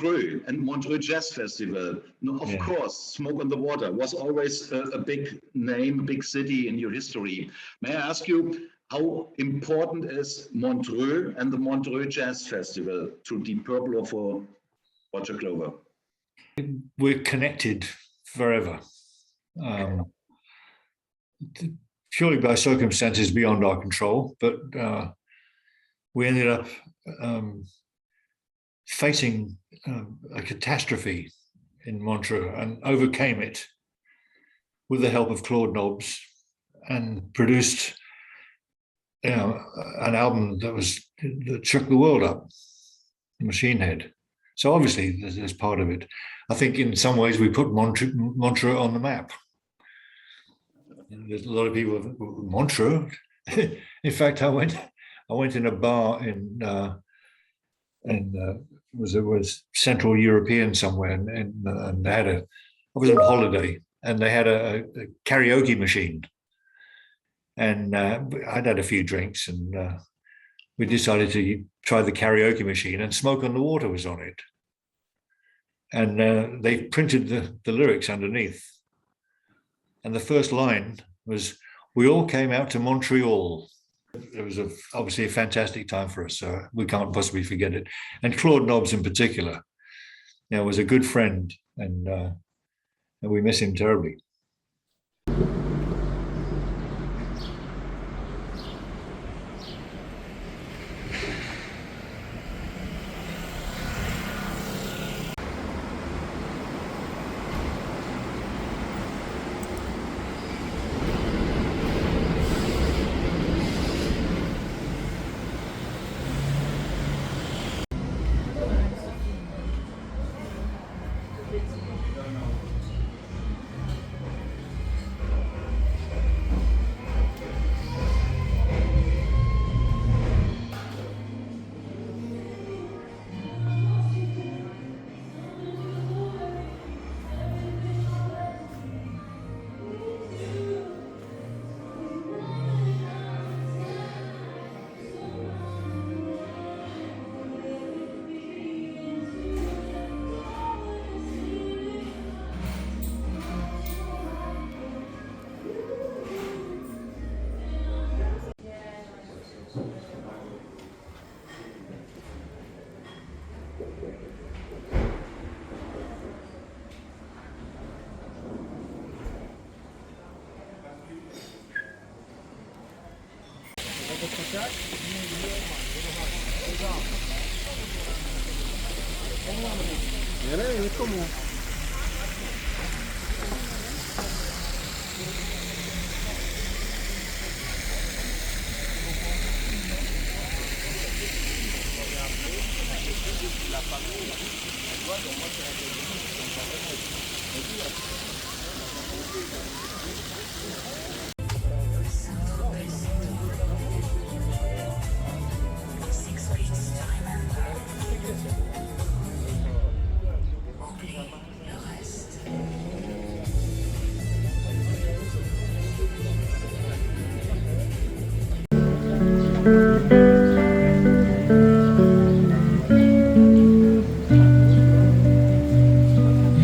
Montreux and Montreux Jazz Festival. No, of course, Smoke on the Water was always a big name, a big city in your history. May I ask you, how important is Montreux and the Montreux Jazz Festival to Deep Purple or for Roger Glover? We're connected forever. Purely by circumstances beyond our control, but we ended up facing a catastrophe in Montreux and overcame it with the help of Claude Nobs and produced an album that shook the world up, Machine Head. So obviously there's part of it. I think in some ways we put Montreux on the map. There's a lot of people, Montreux. In fact, I went in a bar in it was Central European somewhere, and they had I was on holiday, and they had a karaoke machine, and I'd had a few drinks, and we decided to try the karaoke machine, and Smoke on the Water was on it, and they printed the lyrics underneath. And the first line was, "We all came out to Montreal." It was obviously a fantastic time for us, so we can't possibly forget it. And Claude Nobs in particular, was a good friend, and we miss him terribly.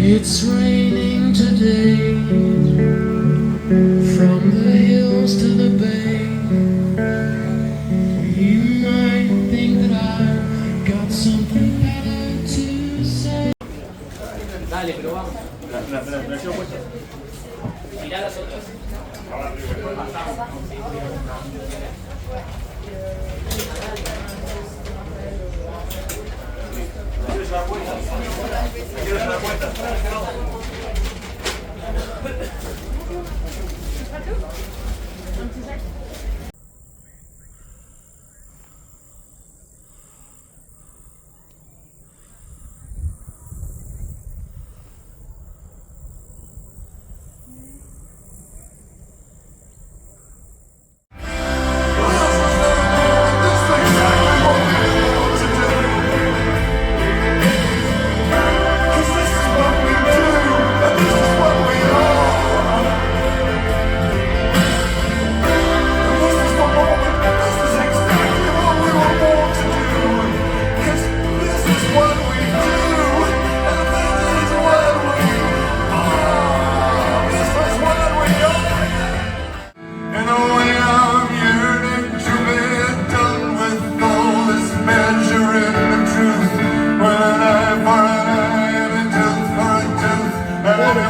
It's raining today, from the hills to the bay. You might think that I've got something better to say. Dale, pero vamos. Mirá las otras. ¿Quieres dar vuelta? ¿Quieres dar vuelta? This is what we do.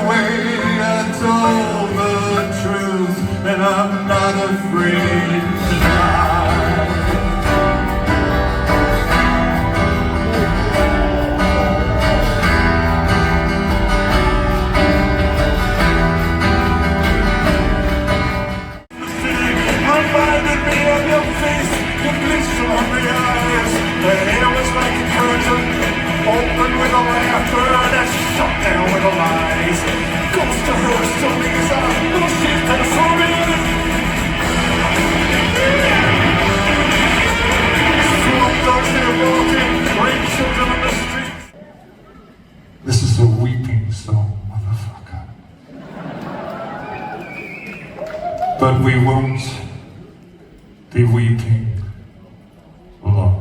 way, I told the truth, and I'm not afraid to lie. Reminded me of your face, the glitter on the eyes. The hair was like a curtain, open with a laughter and shut down with a lies. Goes to her, stoning his eye, no she's transforming. Swamp dogs here walking, great children on the streets. This is a weeping song, motherfucker. But we won't be weeping long.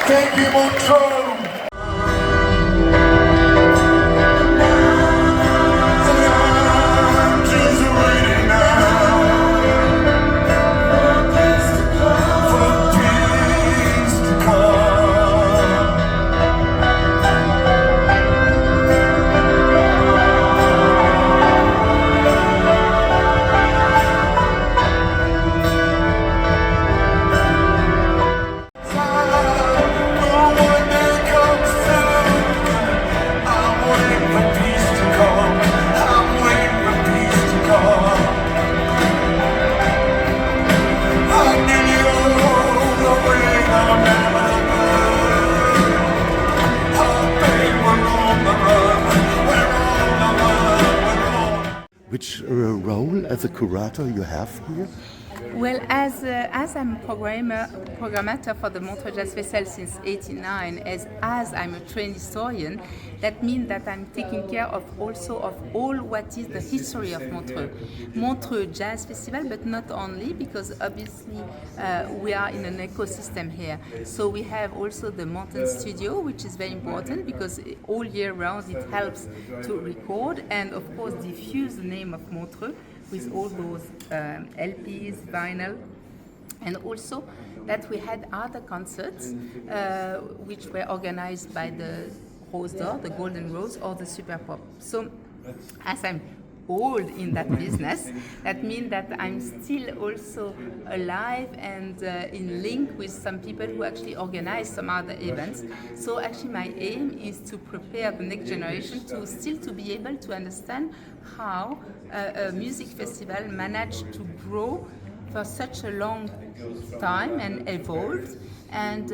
Thank you, Montreux. Which role as a curator you have here? Well, as I'm programmator for the Montreux Jazz Festival since '89, as I'm a trained historian, that means that I'm taking care of also of all what is the history of Montreux Jazz Festival, but not only, because obviously we are in an ecosystem here. So we have also the Mountain Studio, which is very important because all year round it helps to record and of course diffuse the name of Montreux with all those LPs, vinyl, and also that we had other concerts which were organized by the Rose d'Or, the Golden Rose, or the Super Pop. So as I'm old in that business, that means that I'm still also alive and in link with some people who actually organize some other events. So actually my aim is to prepare the next generation to still to be able to understand how a music festival managed to grow for such a long time and evolved, and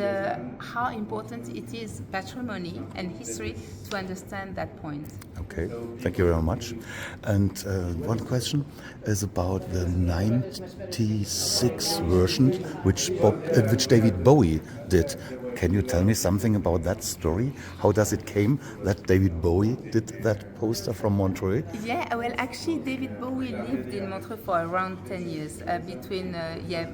how important it is, patrimony and history, to understand that point. Okay, thank you very much. And one question is about the '96 version, which David Bowie did. Can you tell me something about that story? How does it came that David Bowie did that poster from Montreux? Yeah, well, actually, David Bowie lived in Montreux for around 10 years, between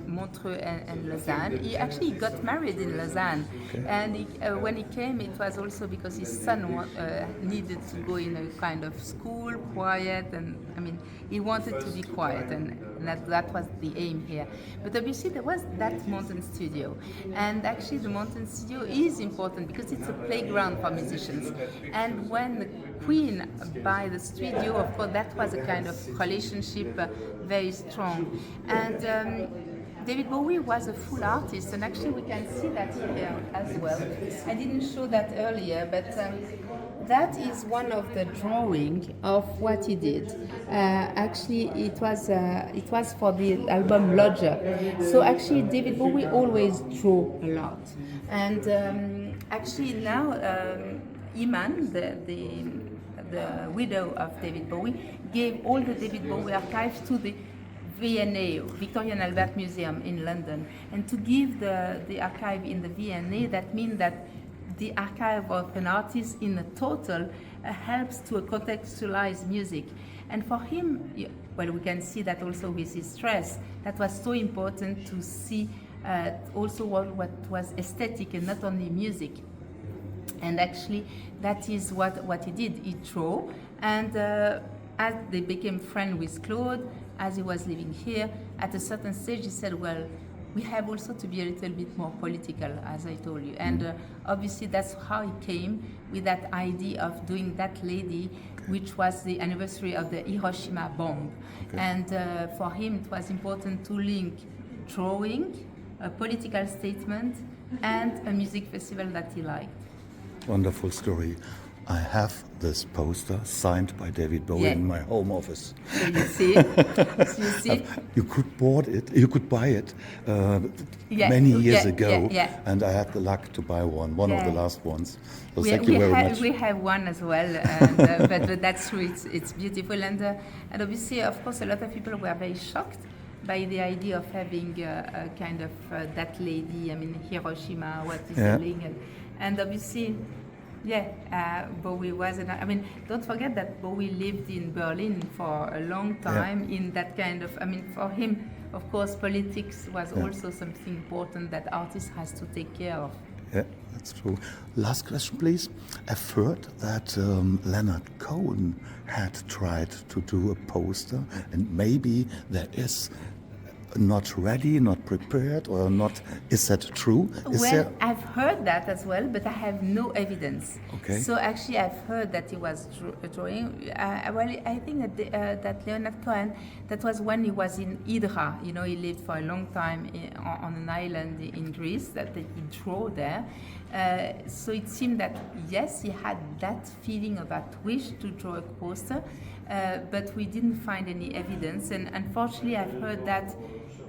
Montreux and Lausanne. He actually got married in Lausanne, okay. And when he came, it was also because his son needed to go in a kind of school, quiet, and I mean, he wanted to be quiet, and that was the aim here. But obviously, there was that Mountain Studio, and actually, the Mountain Studio is important because it's a playground for musicians. And when the Queen buy the studio, of course, that was a kind of relationship very strong. And David Bowie was a full artist, and actually we can see that here as well. I didn't show that earlier, but that is one of the drawing of what he did. Actually, it was for the album Lodger. So actually, David Bowie always drew a lot, and actually now Iman, the widow of David Bowie, gave all the David Bowie archives to the V&A, Victoria and Albert Museum in London. And to give the archive in the V&A, that means that the archive of an artist in a total helps to contextualize music. And for him, well, we can see that also with his stress, that was so important to see also what was aesthetic and not only music. And actually, that is what he did. He drew, and as they became friends with Claude, as he was living here, at a certain stage he said, well, we have also to be a little bit more political, as I told you. And obviously that's how he came with that idea of doing that lady, which was the anniversary of the Hiroshima bomb. Okay. And for him it was important to link drawing, a political statement, and a music festival that he liked. Wonderful story. I have this poster signed by David Bowie in my home office. So you see, you could buy it many years ago, and I had the luck to buy one of the last ones. So thank you very much. We have one as well, and, but that's true. It's beautiful, and obviously, of course, a lot of people were very shocked by the idea of having a kind of that lady. I mean, Hiroshima, what is selling, and obviously. Bowie wasn't. I mean, don't forget that Bowie lived in Berlin for a long time in that kind of. I mean, for him, of course, politics was also something important that artist has to take care of. Yeah, that's true. Last question, please. I've heard that Leonard Cohen had tried to do a poster, and maybe there is not ready, not prepared, or not. Is that true? I've heard that as well, but I have no evidence. Okay. So actually, I've heard that he was drawing. I think that Leonard Cohen, that was when he was in Hydra. You know, he lived for a long time on an island in Greece. That he drew there. So it seemed that yes, he had that feeling of that wish to draw a poster, but we didn't find any evidence. And unfortunately, I've heard that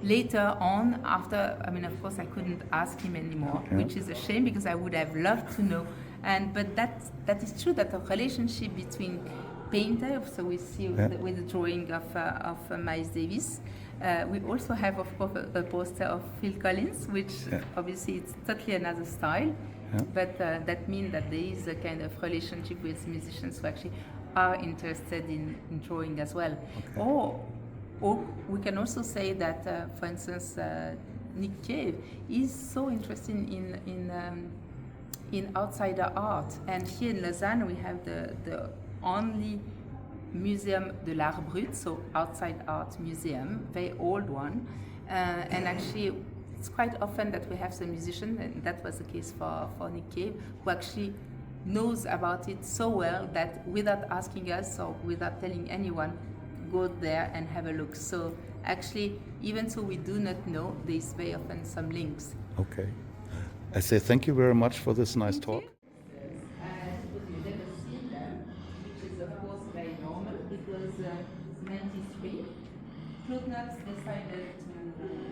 later on, after, I mean, of course, I couldn't ask him anymore, which is a shame because I would have loved to know. But that is true, that the relationship between painter, so we see with the drawing of Miles Davis. We also have, of course, a poster of Phil Collins, which obviously it's totally another style, but that means that there is a kind of relationship with musicians who actually are interested in drawing as well. Or we can also say that, for instance, Nick Cave is so interested in outsider art, and here in Lausanne we have the only museum de l'art brut, so outside art museum, very old one, and actually it's quite often that we have some musicians, and that was the case for Nick Cave, who actually knows about it so well that without asking us or without telling anyone, go there and have a look. So actually, even though we do not know, there is very often some links. Okay. I say thank you very much for this nice talk. Because you never seen them, which is of course very normal. It was 93. Claude Nobs decided to,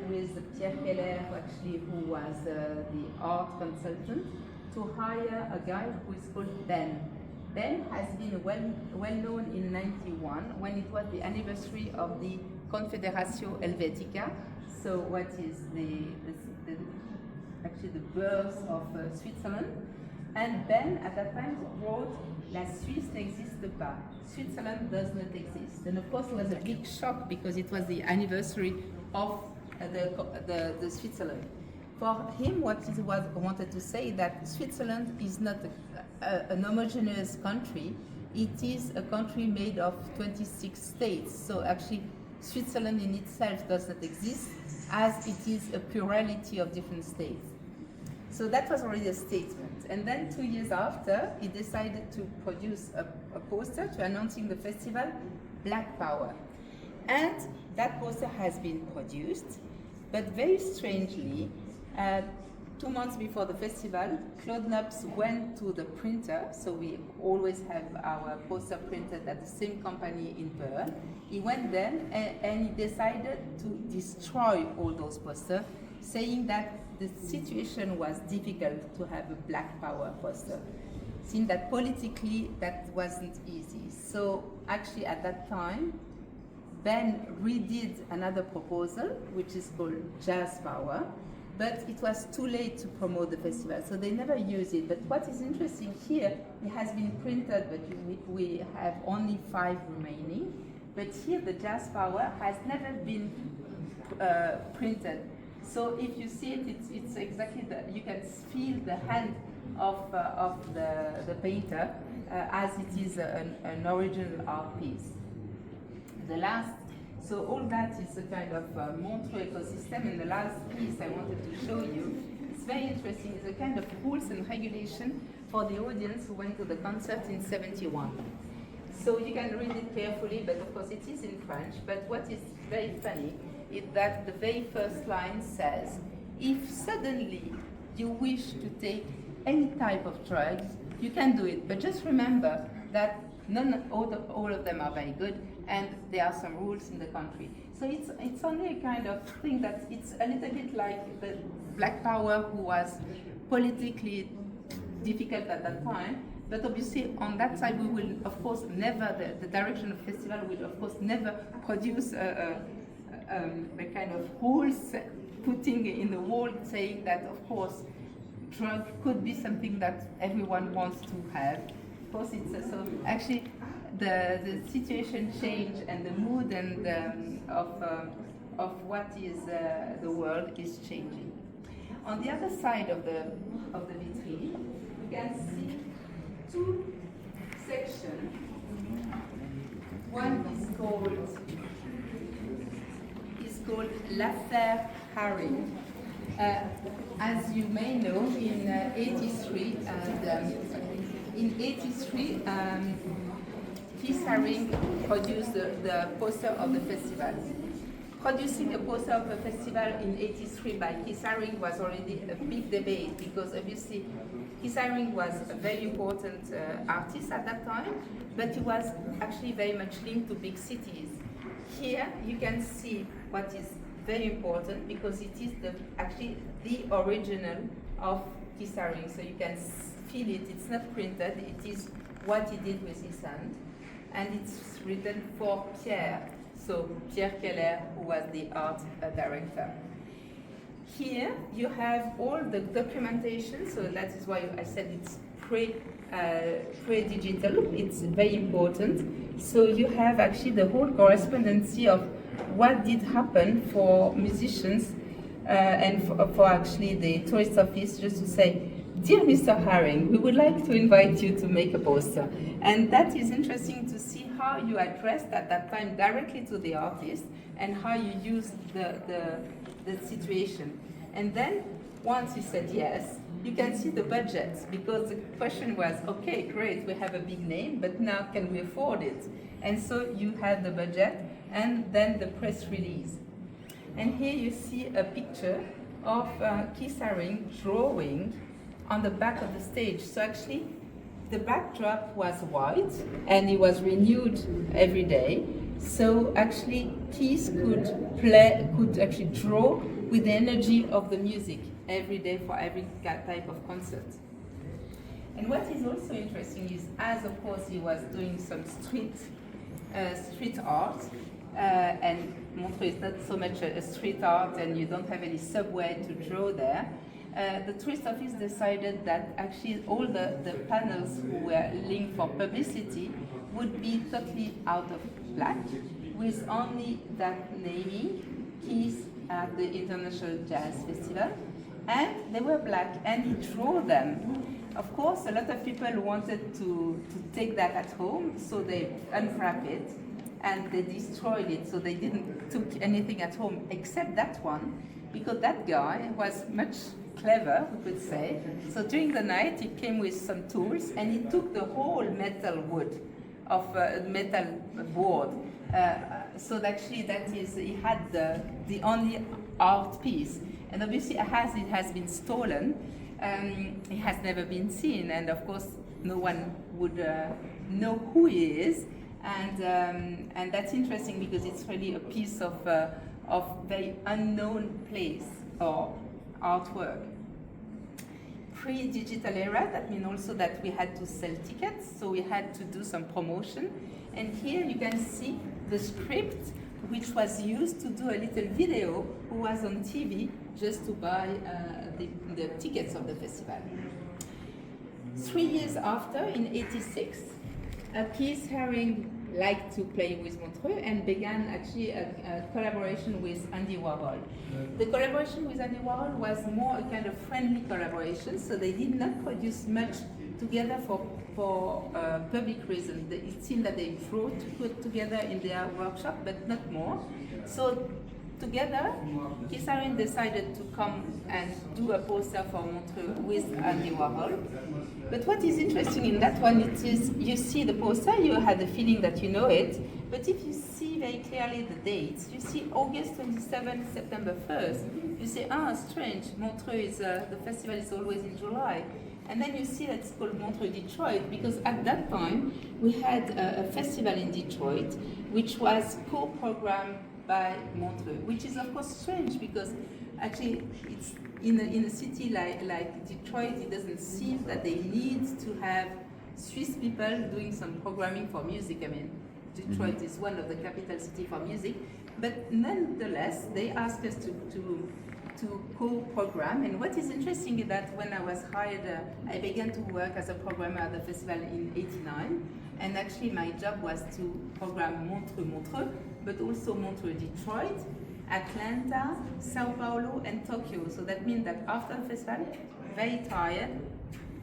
with Pierre Keller, who was the art consultant, to hire a guy who is called Ben. Ben has been well known in 91 when it was the anniversary of the Confederatio Helvetica. So what is actually the birth of Switzerland. And Ben at that time wrote La Suisse n'existe pas. Switzerland does not exist. And of course it was a big shock because it was the anniversary of the Switzerland. For him, what he wanted to say that Switzerland is not an homogeneous country. It is a country made of 26 states. So actually, Switzerland in itself does not exist, as it is a plurality of different states. So that was already a statement. And then 2 years after, he decided to produce a poster to announcing the festival, Black Power. And that poster has been produced. But very strangely, 2 months before the festival, Claude Nobs went to the printer, so we always have our poster printed at the same company in Pearl. He went there and he decided to destroy all those posters, saying that the situation was difficult to have a Black Power poster, seeing that politically that wasn't easy. So actually at that time, Ben redid another proposal, which is called Jazz Power, but it was too late to promote the festival, so they never used it. But what is interesting here, it has been printed, but we have only 5 remaining. But here the Jazz Power has never been printed. So if you see it, it's exactly you can feel the hand of the painter as it is an original art piece. So all that is a kind of Montreux ecosystem, and the last piece I wanted to show you, it's very interesting, it's a kind of rules and regulation for the audience who went to the concert in '71. So you can read it carefully, but of course it is in French, but what is very funny is that the very first line says, if suddenly you wish to take any type of drugs, you can do it, but just remember that all of them are very good, and there are some rules in the country. So it's only a kind of thing that it's a little bit like the Black Power, who was politically difficult at that time, but obviously on that side we will of course never, the direction of festival will of course never produce a kind of rules putting in the wall saying that of course drug could be something that everyone wants to have. Of course it's so actually the situation changed, and the mood and of what is the world is changing. On the other side of the vitrine, you can see 2 sections. One is called L'Affaire Haring. As you may know, in '83 in '83. Keith Haring produced the poster of the festival. Producing a poster of a festival in '83 by Keith Haring was already a big debate, because obviously Keith Haring was a very important artist at that time, but he was actually very much linked to big cities. Here you can see what is very important, because it is actually the original of Keith Haring, so you can feel it. It's not printed, it is what he did with his hand. And it's written for Pierre, so Pierre Keller, who was the art director. Here you have all the documentation, so that is why I said it's pre-digital, it's very important. So you have actually the whole correspondence of what did happen for musicians and for actually the tourist office, just to say, dear Mr. Haring, we would like to invite you to make a poster. And that is interesting to see how you addressed at that time directly to the artist, and how you used the situation. And then, once he said yes, you can see the budget, because the question was, okay, great, we have a big name, but now can we afford it? And so you had the budget, and then the press release. And here you see a picture of Keith Haring drawing on the back of the stage. So actually, the backdrop was white, and it was renewed every day. So actually, Keith could actually draw with the energy of the music every day for every type of concert. And what is also interesting is, as of course he was doing some street art, and Montreux is not so much a street art, and you don't have any subway to draw there. The tourist office decided that actually all the panels who were linked for publicity would be totally out of black, with only that naming, Keith at the International Jazz Festival, and they were black, and he drew them. Of course, a lot of people wanted to take that at home, so they unwrapped it and they destroyed it, so they didn't took anything at home except that one, because that guy was much clever, we could say. So during the night, he came with some tools, and he took the whole metal wood of metal board. So actually, that is, he had the only art piece. And obviously, as it has been stolen, it has never been seen, and of course, no one would know who he is. And that's interesting because it's really a piece of very unknown place or artwork. Pre-digital era, that means also that we had to sell tickets, so we had to do some promotion. And here you can see the script which was used to do a little video who was on TV just to buy the tickets of the festival. 3 years after, in '86, Keith Haring liked to play with Montreux and began actually a collaboration with Andy Warhol. The collaboration with Andy Warhol was more a kind of friendly collaboration, so they did not produce much together for public reasons. It seemed that they wrote together in their workshop, but not more. So together, Keith Haring decided to come and do a poster for Montreux with Andy Warhol. But what is interesting in that one, it is you see the poster, you had the feeling that you know it, but if you see very clearly the dates, you see August 27th, September 1st, you say, strange, Montreux is, the festival is always in July. And then you see that it's called Montreux Detroit, because at that time we had a festival in Detroit which was co-programmed by Montreux, which is of course strange because actually it's in a city like Detroit, it doesn't seem that they need to have Swiss people doing some programming for music. I mean, Detroit is one of the capital cities for music, but nonetheless, they asked us to co-program. And what is interesting is that when I was hired, I began to work as a programmer at the festival in '89, and actually my job was to program Montreux, but also Montreux Detroit, Atlanta, Sao Paulo, and Tokyo. So that means that after the festival, very tired,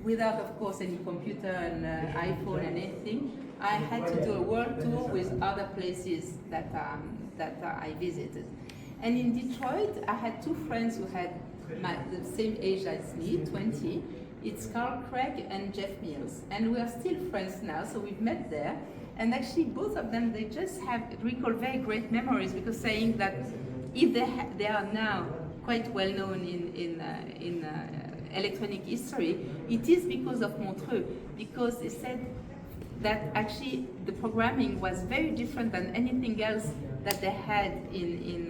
without of course any computer and iPhone and anything, I had to do a world tour with other places that I visited. And in Detroit, I had two friends who had the same age as me, 20. It's Carl Craig and Jeff Mills. And we are still friends now, so we've met there. And actually, both of them, they just recall very great memories because saying that if they are now quite well known in electronic history, it is because of Montreux, because they said that actually the programming was very different than anything else that they had in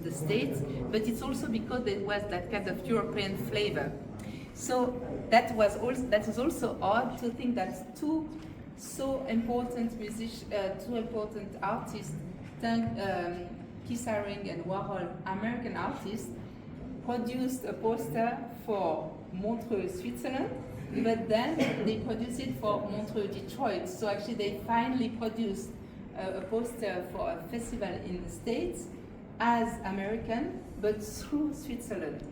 the States, but it's also because there was that kind of European flavor. So that is also odd to think that two so important artists, Keith Haring and Warhol, American artists, produced a poster for Montreux, Switzerland, but then they produced it for Montreux, Detroit. So actually they finally produced a poster for a festival in the States as American, but through Switzerland.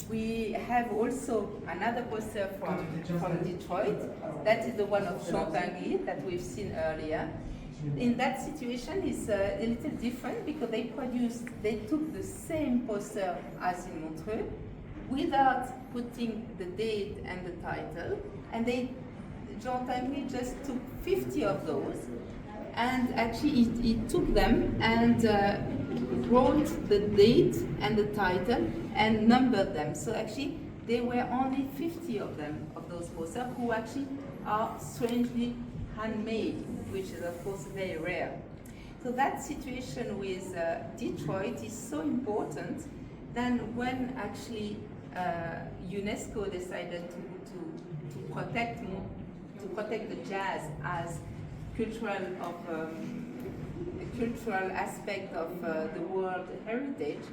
We have also another poster from Detroit. That is the one of Jean Tanguy that we've seen earlier. In that situation, it's a little different because they took the same poster as in Montreux without putting the date and the title, and Jean Tanguy just took 50 of those, and actually he took them and wrote the date and the title and numbered them. So actually there were only 50 of them, of those posters, who actually are strangely handmade, which is of course very rare. So that situation with Detroit is so important. Then when actually UNESCO decided to protect the jazz as cultural aspect of the world heritage,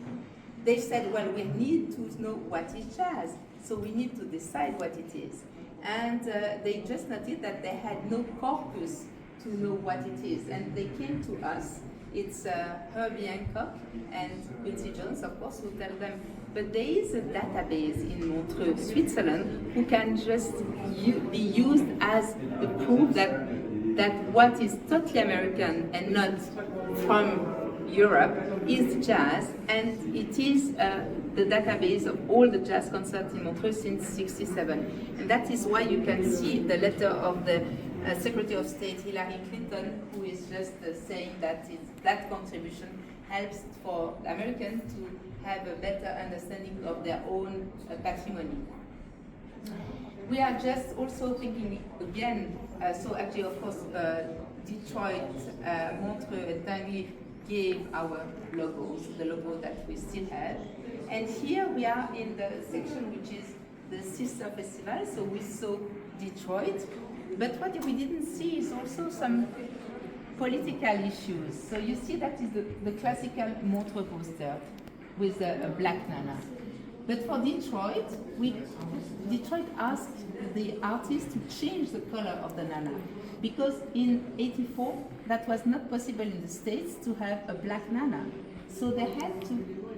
they said, well, we need to know what is jazz, so we need to decide what it is. And they just noted that they had no corpus to know what it is, and they came to us. It's Herbie Hancock and Quincy Jones, of course, who tell them, but there is a database in Montreux, Switzerland, who can just be used as the proof that what is totally American and not from Europe is jazz, and it is the database of all the jazz concerts in Montreux since '67. And that is why you can see the letter of the Secretary of State Hillary Clinton, who is just saying that that contribution helps for Americans to have a better understanding of their own patrimony. We are just also thinking again, so actually of course Detroit, Montreux and Tanguy gave our logos, the logo that we still have. And here we are in the section which is the sister festival, so we saw Detroit, but what we didn't see is also some political issues. So you see that is the classical Montreux poster with a black nana. But for Detroit, Detroit asked the artist to change the color of the nana, because in '84 that was not possible in the States to have a black nana. So they had to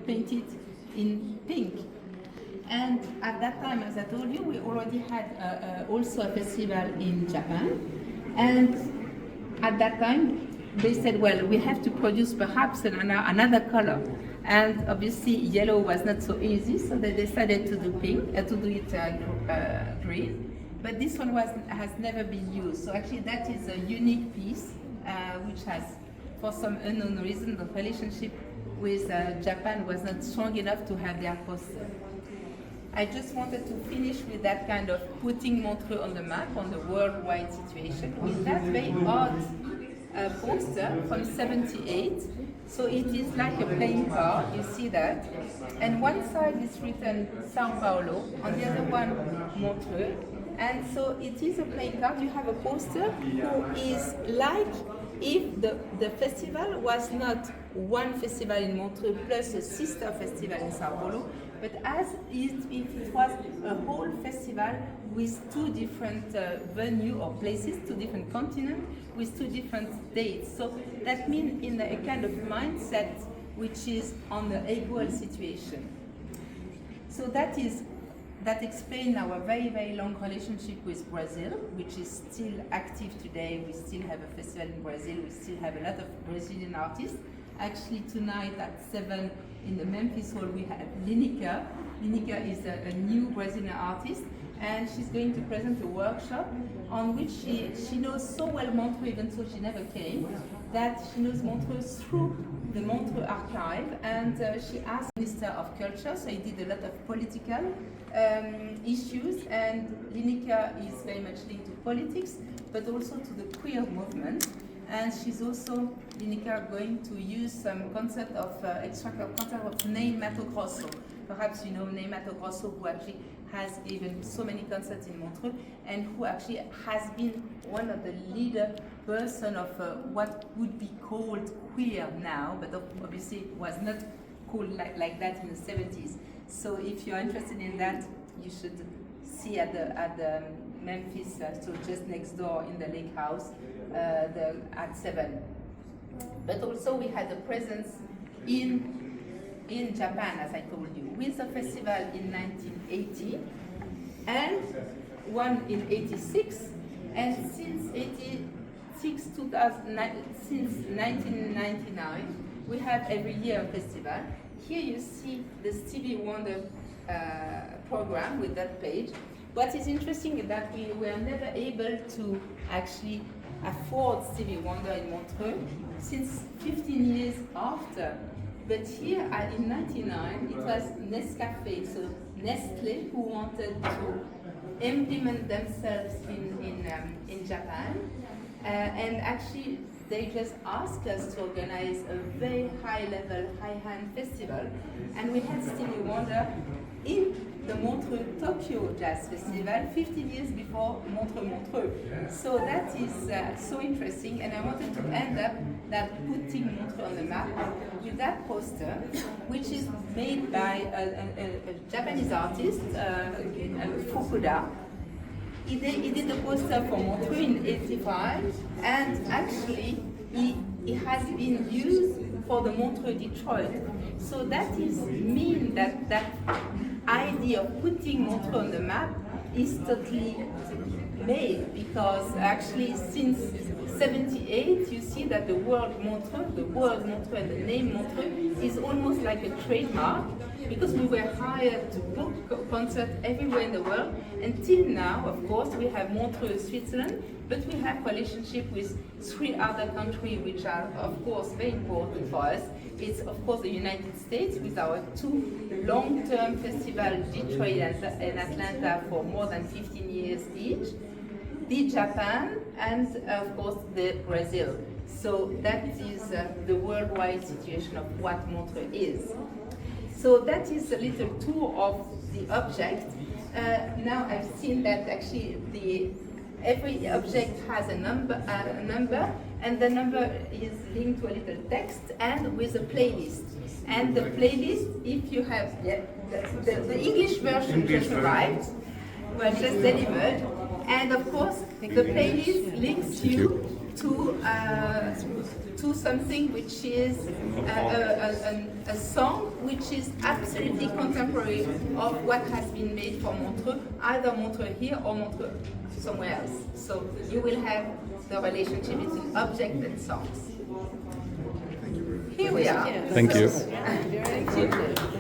paint it in pink. And at that time, as I told you, we already had also a festival in Japan. And at that time, they said, well, we have to produce perhaps another color. And obviously, yellow was not so easy, so they decided to do pink, to do it green. But this one has never been used. So actually, that is a unique piece, which has, for some unknown reason, the relationship with Japan was not strong enough to have their poster. I just wanted to finish with that kind of putting Montreux on the map, on the worldwide situation, with that very odd poster from '78. So it is like a playing card, you see that. And one side is written Sao Paulo, on the other one Montreux. And so it is a playing card. You have a poster who is like if the festival was not one festival in Montreux plus a sister festival in Sao Paulo, but as if it was a whole festival with two different venues or places, two different continents, with two different dates. So that means in a kind of mindset which is on the equal situation. So that explains our very, very long relationship with Brazil, which is still active today. We still have a festival in Brazil. We still have a lot of Brazilian artists. Actually, tonight at 7 in the Memphis Hall, we have Lineker. Lineker is a new Brazilian artist, and she's going to present a workshop on which she knows so well Montreux, even though she never came, that she knows Montreux through the Montreux archive, and she asked the Minister of Culture, so he did a lot of political issues, and Lineker is very much linked to politics, but also to the queer movement. And she's also, Lineker, going to use some concept of extract of concept of Ney Mato Grosso. Perhaps you know Ney Mato Grosso, who actually has given so many concerts in Montreux, and who actually has been one of the leader person of what would be called queer now, but obviously was not called like that in the 70s. So if you're interested in that, you should see at the Memphis, so just next door in the Lake House, at 7. But also we had a presence in Japan, as I told you, with a festival in 1980 and one in 86, and since 1999 we have every year a festival. Here you see the Stevie Wonder program with that page. What is interesting is that we were never able to actually afford Stevie Wonder in Montreux since 15 years after. But here in '99, it was Nescafé, so Nestlé, who wanted to implement themselves in Japan. And actually, they just asked us to organize a very high-level, high-end festival. And we had Stevie Wonder in the Montreux Tokyo Jazz Festival 15 years before Montreux. So that is so interesting, and I wanted to end up that putting Montreux on the map with that poster, which is made by a Japanese artist, Fukuda. He did the poster for Montreux in '85, and actually he has been used for the Montreux Detroit. So that is mean that idea of putting Montreux on the map is totally made, because actually since 78 you see that the word Montreux and the name Montreux is almost like a trademark, because we were hired to book concerts everywhere in the world. Until now, of course, we have Montreux, Switzerland, but we have relationship with 3 other countries which are, of course, very important for us. It's, of course, the United States with our 2 long-term festivals, Detroit and Atlanta, for more than 15 years each, the Japan, and, of course, the Brazil. So that is the worldwide situation of what Montreux is. So that is a little tour of the object. Now I've seen that actually every object has a number, and the number is linked to a little text and with a playlist. And the playlist, if you have the English version just arrived, was just delivered, and of course the playlist links you to something which is a song which is absolutely contemporary of what has been made for Montreux, either Montreux here or Montreux somewhere else. So you will have the relationship between object and songs. Here we are. Thank you. Thank you.